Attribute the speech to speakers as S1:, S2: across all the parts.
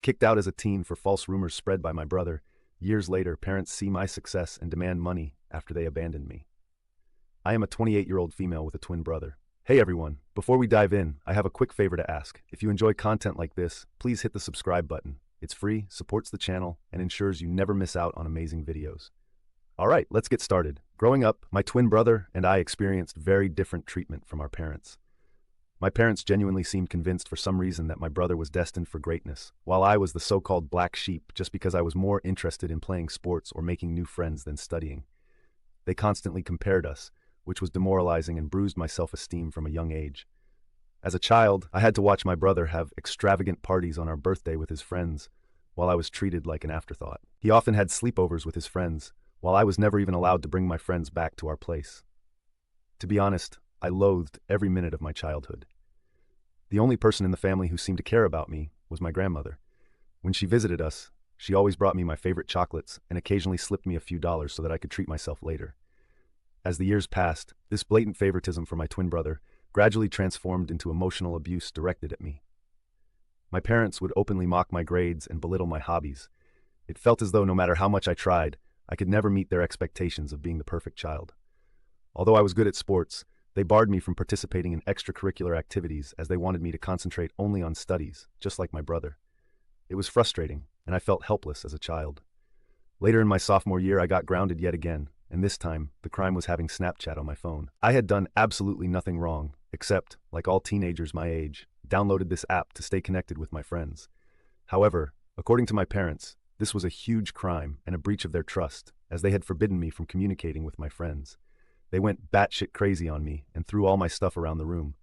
S1: Kicked out as a teen for false rumors spread by my brother, years later, parents see my success and demand money after they abandoned me. I am a 28-year-old female with a twin brother. Hey everyone, before we dive in, I have a quick favor to ask. If you enjoy content like this, please hit the subscribe button. It's free, supports the channel, and ensures you never miss out on amazing videos. Alright, let's get started. Growing up, my twin brother and I experienced very different treatment from our parents. My parents genuinely seemed convinced for some reason that my brother was destined for greatness, while I was the so-called black sheep just because I was more interested in playing sports or making new friends than studying. They constantly compared us, which was demoralizing and bruised my self-esteem from a young age. As a child, I had to watch my brother have extravagant parties on our birthday with his friends, while I was treated like an afterthought. He often had sleepovers with his friends, while I was never even allowed to bring my friends back to our place. To be honest, I loathed every minute of my childhood. The only person in the family who seemed to care about me was my grandmother. When she visited us, she always brought me my favorite chocolates and occasionally slipped me a few dollars so that I could treat myself later. As the years passed, this blatant favoritism for my twin brother gradually transformed into emotional abuse directed at me. My parents would openly mock my grades and belittle my hobbies. It felt as though no matter how much I tried, I could never meet their expectations of being the perfect child. Although I was good at sports, they barred me from participating in extracurricular activities as they wanted me to concentrate only on studies, just like my brother. It was frustrating, and I felt helpless as a child. Later in my sophomore year, I got grounded yet again, and this time, the crime was having Snapchat on my phone. I had done absolutely nothing wrong, except, like all teenagers my age, downloaded this app to stay connected with my friends. However, according to my parents, this was a huge crime and a breach of their trust, as they had forbidden me from communicating with my friends. They went batshit crazy on me and threw all my stuff around the room.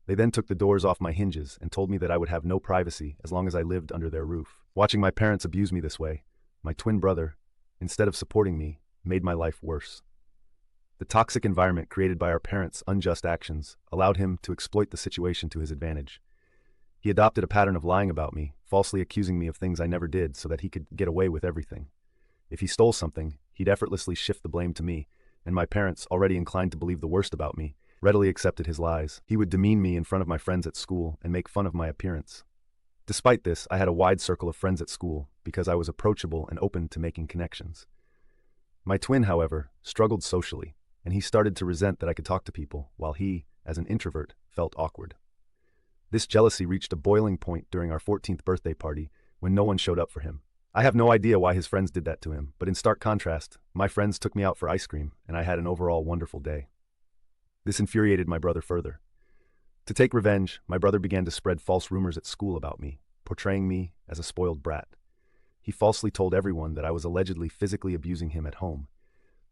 S1: They then took the doors off my hinges and told me that I would have no privacy as long as I lived under their roof. Watching my parents abuse me this way, my twin brother, instead of supporting me, made my life worse. The toxic environment created by our parents' unjust actions allowed him to exploit the situation to his advantage. He adopted a pattern of lying about me, falsely accusing me of things I never did so that he could get away with everything. If he stole something, he'd effortlessly shift the blame to me, and my parents, already inclined to believe the worst about me, readily accepted his lies. He would demean me in front of my friends at school and make fun of my appearance. Despite this, I had a wide circle of friends at school because I was approachable and open to making connections. My twin, however, struggled socially, and he started to resent that I could talk to people, while he, as an introvert, felt awkward. This jealousy reached a boiling point during our 14th birthday party when no one showed up for him. I have no idea why his friends did that to him, but in stark contrast, my friends took me out for ice cream, and I had an overall wonderful day. This infuriated my brother further. To take revenge, my brother began to spread false rumors at school about me, portraying me as a spoiled brat. He falsely told everyone that I was allegedly physically abusing him at home.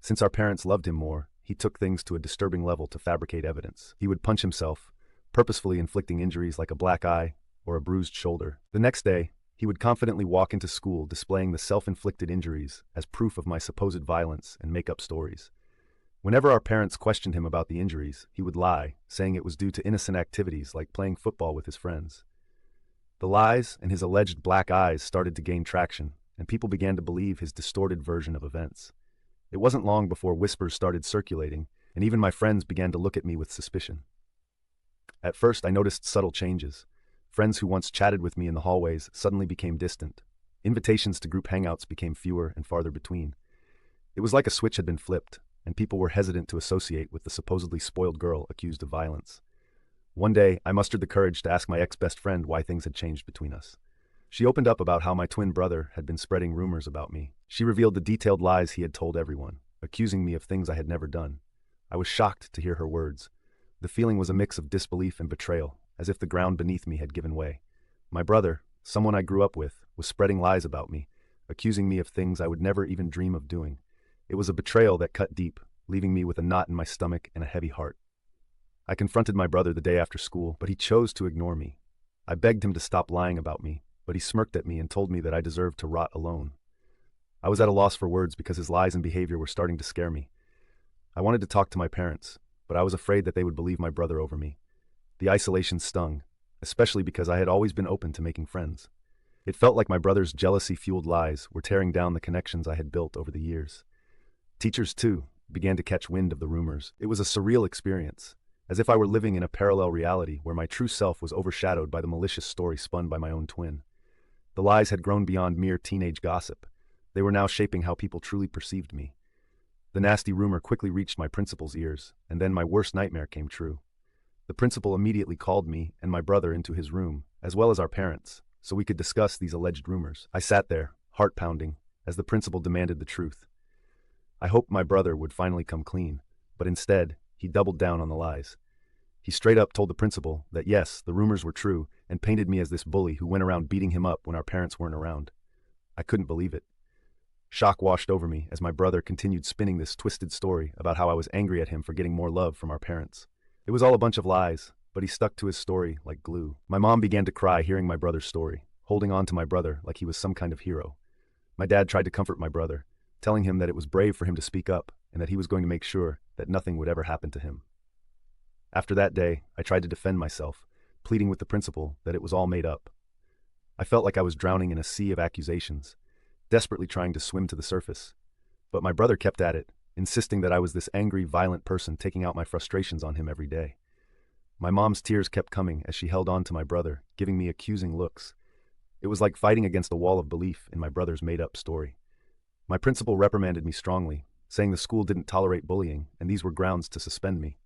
S1: Since our parents loved him more, he took things to a disturbing level to fabricate evidence. He would punch himself, purposefully inflicting injuries like a black eye or a bruised shoulder. The next day, he would confidently walk into school displaying the self-inflicted injuries as proof of my supposed violence and make up stories. Whenever our parents questioned him about the injuries, he would lie, saying it was due to innocent activities like playing football with his friends. The lies and his alleged black eyes started to gain traction, and people began to believe his distorted version of events. It wasn't long before whispers started circulating, and even my friends began to look at me with suspicion. At first, I noticed subtle changes. Friends who once chatted with me in the hallways suddenly became distant. Invitations to group hangouts became fewer and farther between. It was like a switch had been flipped, and people were hesitant to associate with the supposedly spoiled girl accused of violence. One day, I mustered the courage to ask my ex-best friend why things had changed between us. She opened up about how my twin brother had been spreading rumors about me. She revealed the detailed lies he had told everyone, accusing me of things I had never done. I was shocked to hear her words. The feeling was a mix of disbelief and betrayal, as if the ground beneath me had given way. My brother, someone I grew up with, was spreading lies about me, accusing me of things I would never even dream of doing. It was a betrayal that cut deep, leaving me with a knot in my stomach and a heavy heart. I confronted my brother the day after school, but he chose to ignore me. I begged him to stop lying about me, but he smirked at me and told me that I deserved to rot alone. I was at a loss for words because his lies and behavior were starting to scare me. I wanted to talk to my parents, but I was afraid that they would believe my brother over me. The isolation stung, especially because I had always been open to making friends. It felt like my brother's jealousy-fueled lies were tearing down the connections I had built over the years. Teachers, too, began to catch wind of the rumors. It was a surreal experience, as if I were living in a parallel reality where my true self was overshadowed by the malicious story spun by my own twin. The lies had grown beyond mere teenage gossip. They were now shaping how people truly perceived me. The nasty rumor quickly reached my principal's ears, and then my worst nightmare came true. The principal immediately called me and my brother into his room, as well as our parents, so we could discuss these alleged rumors. I sat there, heart pounding, as the principal demanded the truth. I hoped my brother would finally come clean, but instead, he doubled down on the lies. He straight up told the principal that yes, the rumors were true, and painted me as this bully who went around beating him up when our parents weren't around. I couldn't believe it. Shock washed over me as my brother continued spinning this twisted story about how I was angry at him for getting more love from our parents. It was all a bunch of lies, but he stuck to his story like glue. My mom began to cry hearing my brother's story, holding on to my brother like he was some kind of hero. My dad tried to comfort my brother, telling him that it was brave for him to speak up and that he was going to make sure that nothing would ever happen to him. After that day, I tried to defend myself, pleading with the principal that it was all made up. I felt like I was drowning in a sea of accusations, desperately trying to swim to the surface. But my brother kept at it, insisting that I was this angry, violent person taking out my frustrations on him every day. My mom's tears kept coming as she held on to my brother, giving me accusing looks. It was like fighting against a wall of belief in my brother's made-up story. My principal reprimanded me strongly, saying the school didn't tolerate bullying, and these were grounds to suspend me.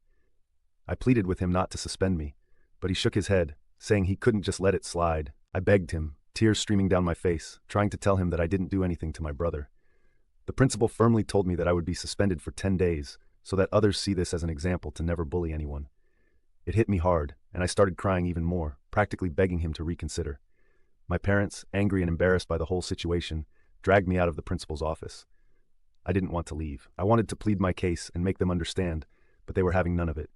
S1: I pleaded with him not to suspend me, but he shook his head, saying he couldn't just let it slide. I begged him, tears streaming down my face, trying to tell him that I didn't do anything to my brother. The principal firmly told me that I would be suspended for 10 days, so that others see this as an example to never bully anyone. It hit me hard, and I started crying even more, practically begging him to reconsider. My parents, angry and embarrassed by the whole situation, dragged me out of the principal's office. I didn't want to leave. I wanted to plead my case and make them understand, but they were having none of it.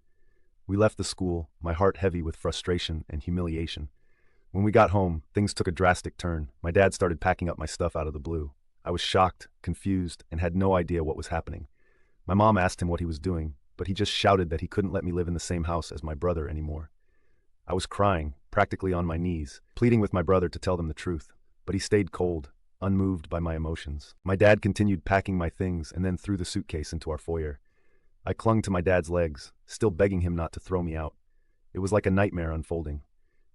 S1: We left the school, my heart heavy with frustration and humiliation. When we got home, things took a drastic turn. My dad started packing up my stuff out of the blue. I was shocked, confused, and had no idea what was happening. My mom asked him what he was doing, but he just shouted that he couldn't let me live in the same house as my brother anymore. I was crying, practically on my knees, pleading with my brother to tell them the truth, but he stayed cold, unmoved by my emotions. My dad continued packing my things and then threw the suitcase into our foyer. I clung to my dad's legs, still begging him not to throw me out. It was like a nightmare unfolding.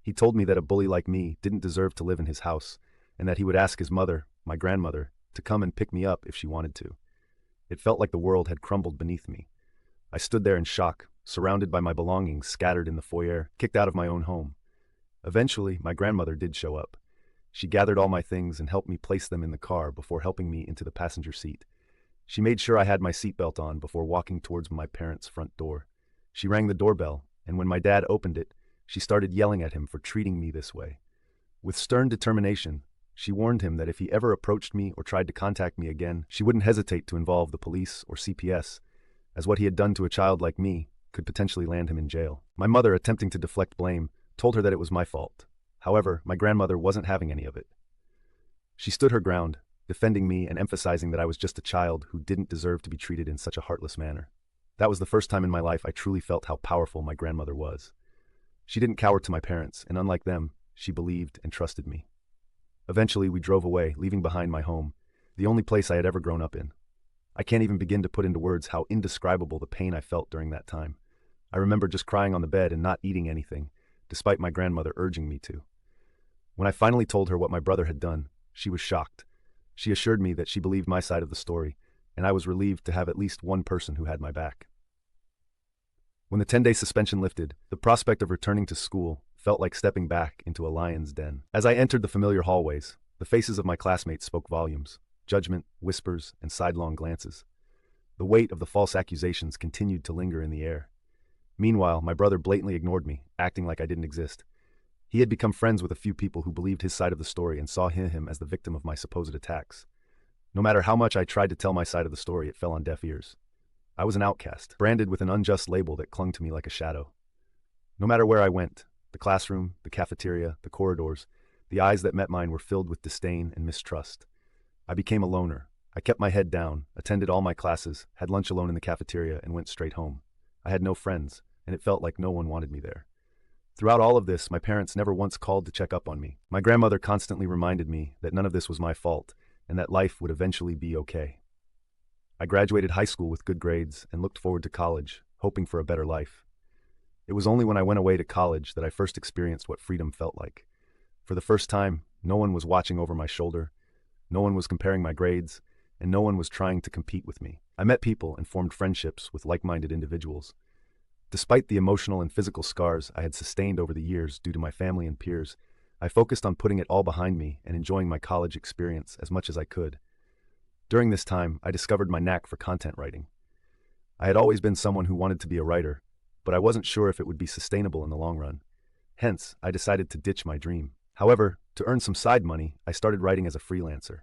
S1: He told me that a bully like me didn't deserve to live in his house, and that he would ask his mother, my grandmother, to come and pick me up if she wanted to. It felt like the world had crumbled beneath me. I stood there in shock, surrounded by my belongings scattered in the foyer, kicked out of my own home. Eventually, my grandmother did show up. She gathered all my things and helped me place them in the car before helping me into the passenger seat. She made sure I had my seatbelt on before walking towards my parents' front door. She rang the doorbell, and when my dad opened it, she started yelling at him for treating me this way. With stern determination, she warned him that if he ever approached me or tried to contact me again, she wouldn't hesitate to involve the police or CPS, as what he had done to a child like me could potentially land him in jail. My mother, attempting to deflect blame, told her that it was my fault. However, my grandmother wasn't having any of it. She stood her ground, defending me and emphasizing that I was just a child who didn't deserve to be treated in such a heartless manner. That was the first time in my life I truly felt how powerful my grandmother was. She didn't cower to my parents, and unlike them, she believed and trusted me. Eventually, we drove away, leaving behind my home, the only place I had ever grown up in. I can't even begin to put into words how indescribable the pain I felt during that time. I remember just crying on the bed and not eating anything, despite my grandmother urging me to. When I finally told her what my brother had done, she was shocked. She assured me that she believed my side of the story, and I was relieved to have at least one person who had my back. When the 10-day suspension lifted, the prospect of returning to school felt like stepping back into a lion's den. As I entered the familiar hallways, the faces of my classmates spoke volumes: judgment, whispers, and sidelong glances. The weight of the false accusations continued to linger in the air. Meanwhile, my brother blatantly ignored me, acting like I didn't exist. He had become friends with a few people who believed his side of the story and saw him as the victim of my supposed attacks. No matter how much I tried to tell my side of the story, it fell on deaf ears. I was an outcast, branded with an unjust label that clung to me like a shadow. No matter where I went, the classroom, the cafeteria, the corridors, the eyes that met mine were filled with disdain and mistrust. I became a loner. I kept my head down, attended all my classes, had lunch alone in the cafeteria, and went straight home. I had no friends, and it felt like no one wanted me there. Throughout all of this, my parents never once called to check up on me. My grandmother constantly reminded me that none of this was my fault, and that life would eventually be okay. I graduated high school with good grades and looked forward to college, hoping for a better life. It was only when I went away to college that I first experienced what freedom felt like. For the first time, No one was watching over my shoulder, no one was comparing my grades, and no one was trying to compete with me. I met people and formed friendships with like-minded individuals. Despite the emotional and physical scars I had sustained over the years due to my family and peers, I focused on putting it all behind me and enjoying my college experience as much as I could. During this time, I discovered my knack for content writing. I had always been someone who wanted to be a writer, but I wasn't sure if it would be sustainable in the long run. Hence, I decided to ditch my dream. However, to earn some side money, I started writing as a freelancer.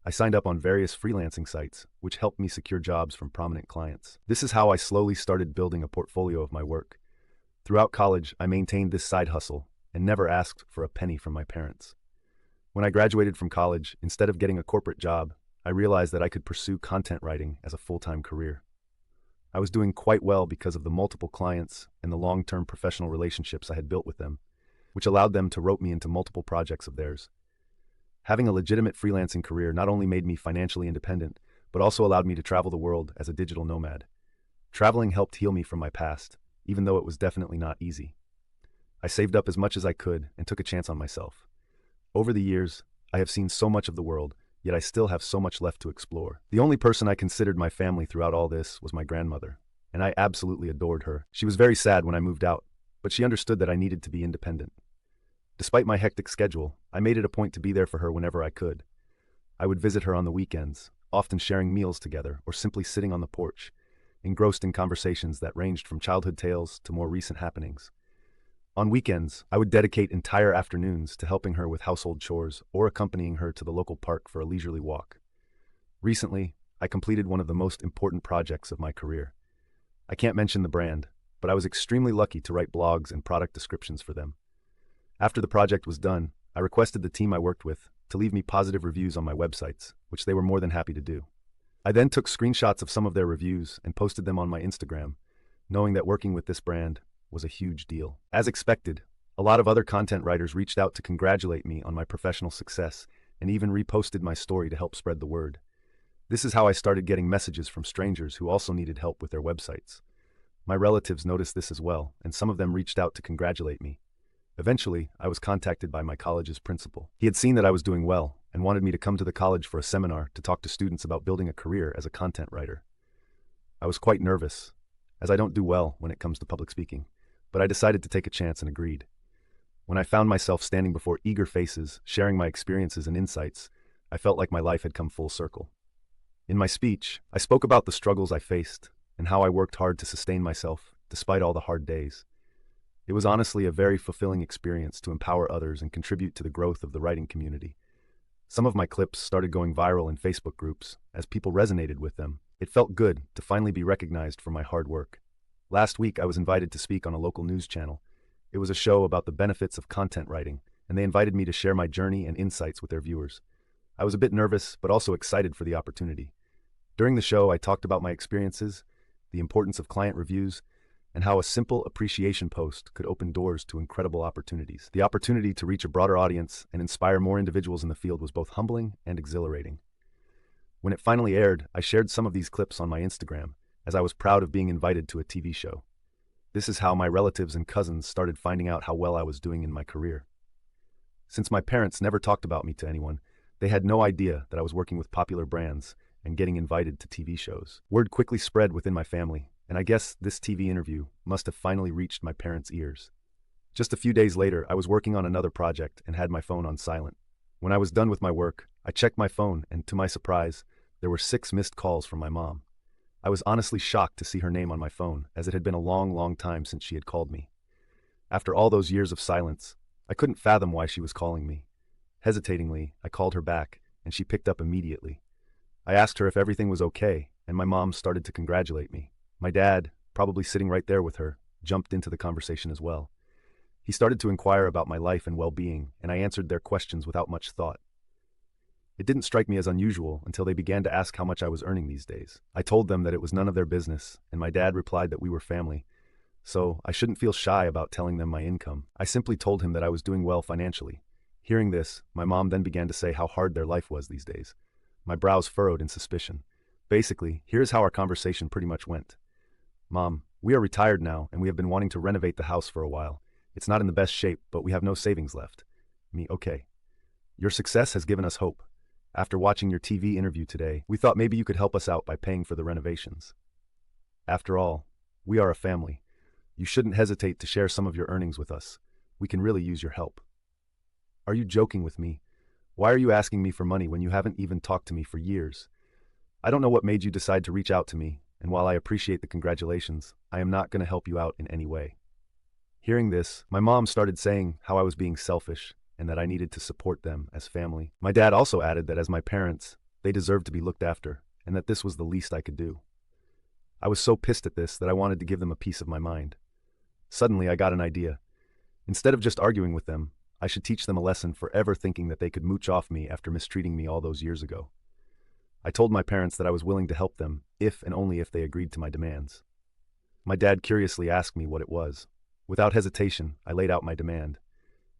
S1: I signed up on various freelancing sites, which helped me secure jobs from prominent clients. This is how I slowly started building a portfolio of my work. Throughout college, I maintained this side hustle and never asked for a penny from my parents. When I graduated from college, instead of getting a corporate job, I realized that I could pursue content writing as a full-time career. I was doing quite well because of the multiple clients and the long-term professional relationships I had built with them, which allowed them to rope me into multiple projects of theirs. Having a legitimate freelancing career not only made me financially independent, but also allowed me to travel the world as a digital nomad. Traveling helped heal me from my past, even though it was definitely not easy. I saved up as much as I could and took a chance on myself. Over the years, I have seen so much of the world, yet I still have so much left to explore. The only person I considered my family throughout all this was my grandmother, and I absolutely adored her. She was very sad when I moved out, but she understood that I needed to be independent. Despite my hectic schedule, I made it a point to be there for her whenever I could. I would visit her on the weekends, often sharing meals together or simply sitting on the porch, engrossed in conversations that ranged from childhood tales to more recent happenings. On weekends, I would dedicate entire afternoons to helping her with household chores or accompanying her to the local park for a leisurely walk. Recently, I completed one of the most important projects of my career. I can't mention the brand, but I was extremely lucky to write blogs and product descriptions for them. After the project was done, I requested the team I worked with to leave me positive reviews on my websites, which they were more than happy to do. I then took screenshots of some of their reviews and posted them on my Instagram, knowing that working with this brand was a huge deal. As expected, a lot of other content writers reached out to congratulate me on my professional success and even reposted my story to help spread the word. This is how I started getting messages from strangers who also needed help with their websites. My relatives noticed this as well, and some of them reached out to congratulate me. Eventually, I was contacted by my college's principal. He had seen that I was doing well and wanted me to come to the college for a seminar to talk to students about building a career as a content writer. I was quite nervous, as I don't do well when it comes to public speaking, but I decided to take a chance and agreed. When I found myself standing before eager faces, sharing my experiences and insights, I felt like my life had come full circle. In my speech, I spoke about the struggles I faced and how I worked hard to sustain myself despite all the hard days. It was honestly a very fulfilling experience to empower others and contribute to the growth of the writing community. Some of my clips started going viral in Facebook groups as people resonated with them. It felt good to finally be recognized for my hard work. Last week, I was invited to speak on a local news channel. It was a show about the benefits of content writing, and they invited me to share my journey and insights with their viewers. I was a bit nervous, but also excited for the opportunity. During the show, I talked about my experiences, the importance of client reviews, and how a simple appreciation post could open doors to incredible opportunities. The opportunity to reach a broader audience and inspire more individuals in the field was both humbling and exhilarating. When it finally aired, I shared some of these clips on my Instagram, as I was proud of being invited to a TV show. This is how my relatives and cousins started finding out how well I was doing in my career. Since my parents never talked about me to anyone, they had no idea that I was working with popular brands and getting invited to TV shows. Word quickly spread within my family, and I guess this TV interview must have finally reached my parents' ears. Just a few days later, I was working on another project and had my phone on silent. When I was done with my work, I checked my phone and, to my surprise, there were 6 missed calls from my mom. I was honestly shocked to see her name on my phone, as it had been a long time since she had called me. After all those years of silence, I couldn't fathom why she was calling me. Hesitatingly, I called her back, and she picked up immediately. I asked her if everything was okay, and my mom started to congratulate me. My dad, probably sitting right there with her, jumped into the conversation as well. He started to inquire about my life and well-being, and I answered their questions without much thought. It didn't strike me as unusual until they began to ask how much I was earning these days. I told them that it was none of their business, and my dad replied that we were family, so I shouldn't feel shy about telling them my income. I simply told him that I was doing well financially. Hearing this, my mom then began to say how hard their life was these days. My brows furrowed in suspicion. Basically, here's how our conversation pretty much went. Mom, we are retired now, and we have been wanting to renovate the house for a while. It's not in the best shape, but we have no savings left. Me, okay. Your success has given us hope. After watching your TV interview today, we thought maybe you could help us out by paying for the renovations. After all, we are a family. You shouldn't hesitate to share some of your earnings with us. We can really use your help. Are you joking with me? Why are you asking me for money when you haven't even talked to me for years? I don't know what made you decide to reach out to me, and while I appreciate the congratulations, I am not going to help you out in any way. Hearing this, my mom started saying how I was being selfish and that I needed to support them as family. My dad also added that as my parents, they deserved to be looked after, and that this was the least I could do. I was so pissed at this that I wanted to give them a piece of my mind. Suddenly, I got an idea. Instead of just arguing with them, I should teach them a lesson for ever thinking that they could mooch off me after mistreating me all those years ago. I told my parents that I was willing to help them if and only if they agreed to my demands. My dad curiously asked me what it was. Without hesitation, I laid out my demand.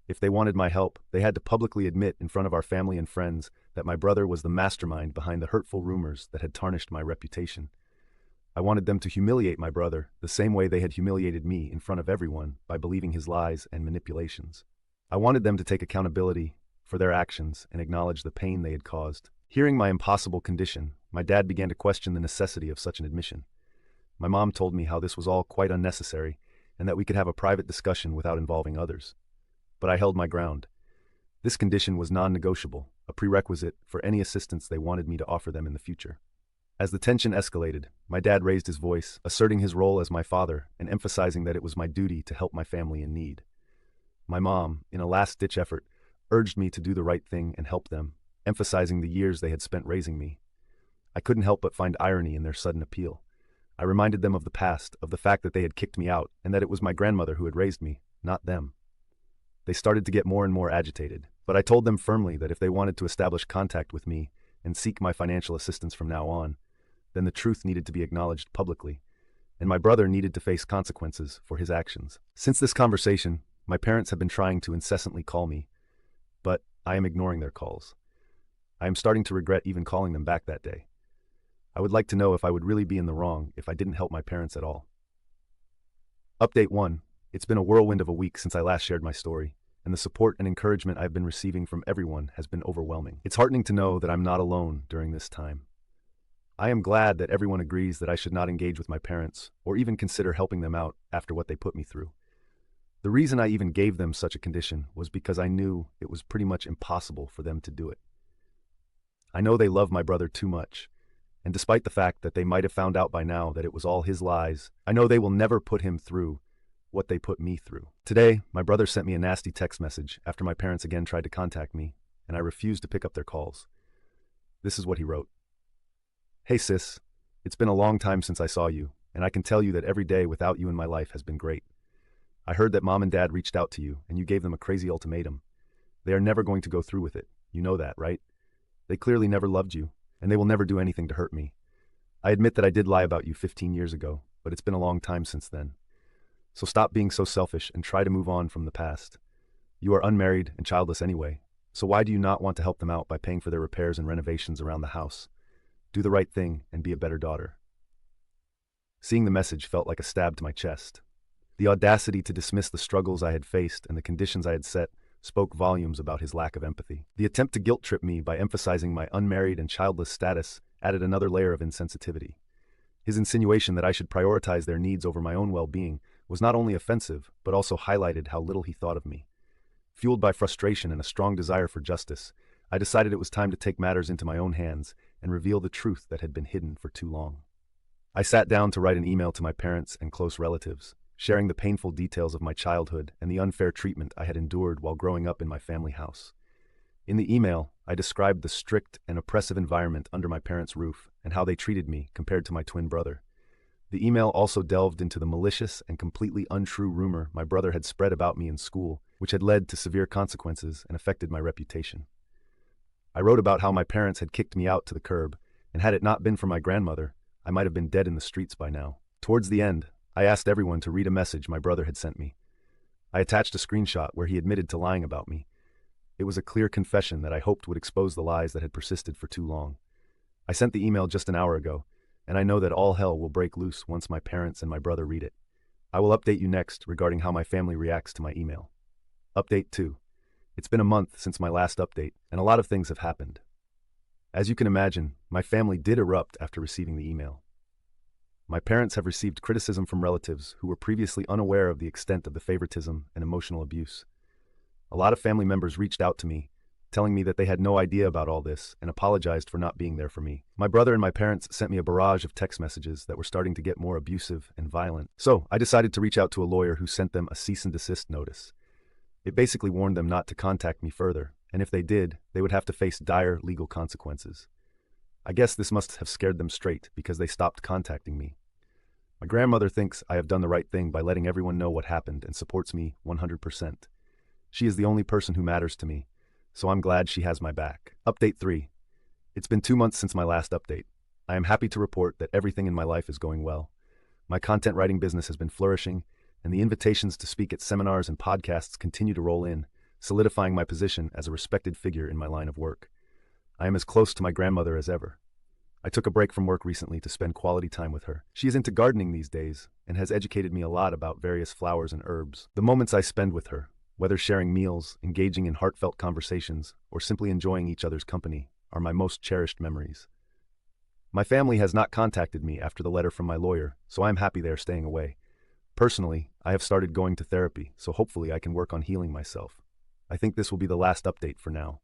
S1: If they wanted my help, they had to publicly admit in front of our family and friends that my brother was the mastermind behind the hurtful rumors that had tarnished my reputation. I wanted them to humiliate my brother the same way they had humiliated me in front of everyone by believing his lies and manipulations. I wanted them to take accountability for their actions and acknowledge the pain they had caused. Hearing my impossible condition, my dad began to question the necessity of such an admission. My mom told me how this was all quite unnecessary and that we could have a private discussion without involving others. But I held my ground. This condition was non-negotiable, a prerequisite for any assistance they wanted me to offer them in the future. As the tension escalated, my dad raised his voice, asserting his role as my father and emphasizing that it was my duty to help my family in need. My mom, in a last-ditch effort, urged me to do the right thing and help them, emphasizing the years they had spent raising me. I couldn't help but find irony in their sudden appeal. I reminded them of the past, of the fact that they had kicked me out, and that it was my grandmother who had raised me, not them. They started to get more and more agitated, but I told them firmly that if they wanted to establish contact with me and seek my financial assistance from now on, then the truth needed to be acknowledged publicly, and my brother needed to face consequences for his actions. Since this conversation, my parents have been trying to incessantly call me, but I am ignoring their calls. I am starting to regret even calling them back that day. I would like to know if I would really be in the wrong if I didn't help my parents at all. Update 1. It's been a whirlwind of a week since I last shared my story, and the support and encouragement I've been receiving from everyone has been overwhelming. It's heartening to know that I'm not alone during this time. I am glad that everyone agrees that I should not engage with my parents or even consider helping them out after what they put me through. The reason I even gave them such a condition was because I knew it was pretty much impossible for them to do it. I know they love my brother too much, and despite the fact that they might have found out by now that it was all his lies, I know they will never put him through what they put me through. Today, my brother sent me a nasty text message after my parents again tried to contact me, and I refused to pick up their calls. This is what he wrote. Hey sis, it's been a long time since I saw you, and I can tell you that every day without you in my life has been great. I heard that mom and dad reached out to you, and you gave them a crazy ultimatum. They are never going to go through with it. You know that, right? They clearly never loved you, and they will never do anything to hurt me. I admit that I did lie about you 15 years ago, but it's been a long time since then. So stop being so selfish and try to move on from the past. You are unmarried and childless anyway, so why do you not want to help them out by paying for their repairs and renovations around the house? Do the right thing and be a better daughter. Seeing the message felt like a stab to my chest. The audacity to dismiss the struggles I had faced and the conditions I had set spoke volumes about his lack of empathy. The attempt to guilt-trip me by emphasizing my unmarried and childless status added another layer of insensitivity. His insinuation that I should prioritize their needs over my own well-being was not only offensive, but also highlighted how little he thought of me. Fueled by frustration and a strong desire for justice, I decided it was time to take matters into my own hands and reveal the truth that had been hidden for too long. I sat down to write an email to my parents and close relatives, sharing the painful details of my childhood and the unfair treatment I had endured while growing up in my family house. In the email, I described the strict and oppressive environment under my parents' roof and how they treated me compared to my twin brother. The email also delved into the malicious and completely untrue rumor my brother had spread about me in school, which had led to severe consequences and affected my reputation. I wrote about how my parents had kicked me out to the curb, and had it not been for my grandmother, I might have been dead in the streets by now. Towards the end, I asked everyone to read a message my brother had sent me. I attached a screenshot where he admitted to lying about me. It was a clear confession that I hoped would expose the lies that had persisted for too long. I sent the email just an hour ago, and I know that all hell will break loose once my parents and my brother read it. I will update you next regarding how my family reacts to my email. Update 2. It's been a month since my last update, and a lot of things have happened. As you can imagine, my family did erupt after receiving the email. My parents have received criticism from relatives who were previously unaware of the extent of the favoritism and emotional abuse. A lot of family members reached out to me, telling me that they had no idea about all this and apologized for not being there for me. My brother and my parents sent me a barrage of text messages that were starting to get more abusive and violent. So I decided to reach out to a lawyer who sent them a cease and desist notice. It basically warned them not to contact me further, and if they did, they would have to face dire legal consequences. I guess this must have scared them straight because they stopped contacting me. My grandmother thinks I have done the right thing by letting everyone know what happened and supports me 100%. She is the only person who matters to me, so I'm glad she has my back. Update 3. It's been 2 months since my last update. I am happy to report that everything in my life is going well. My content writing business has been flourishing, and the invitations to speak at seminars and podcasts continue to roll in, solidifying my position as a respected figure in my line of work. I am as close to my grandmother as ever. I took a break from work recently to spend quality time with her. She is into gardening these days and has educated me a lot about various flowers and herbs. The moments I spend with her, whether sharing meals, engaging in heartfelt conversations, or simply enjoying each other's company, are my most cherished memories. My family has not contacted me after the letter from my lawyer, so I am happy they are staying away. Personally, I have started going to therapy, so hopefully I can work on healing myself. I think this will be the last update for now.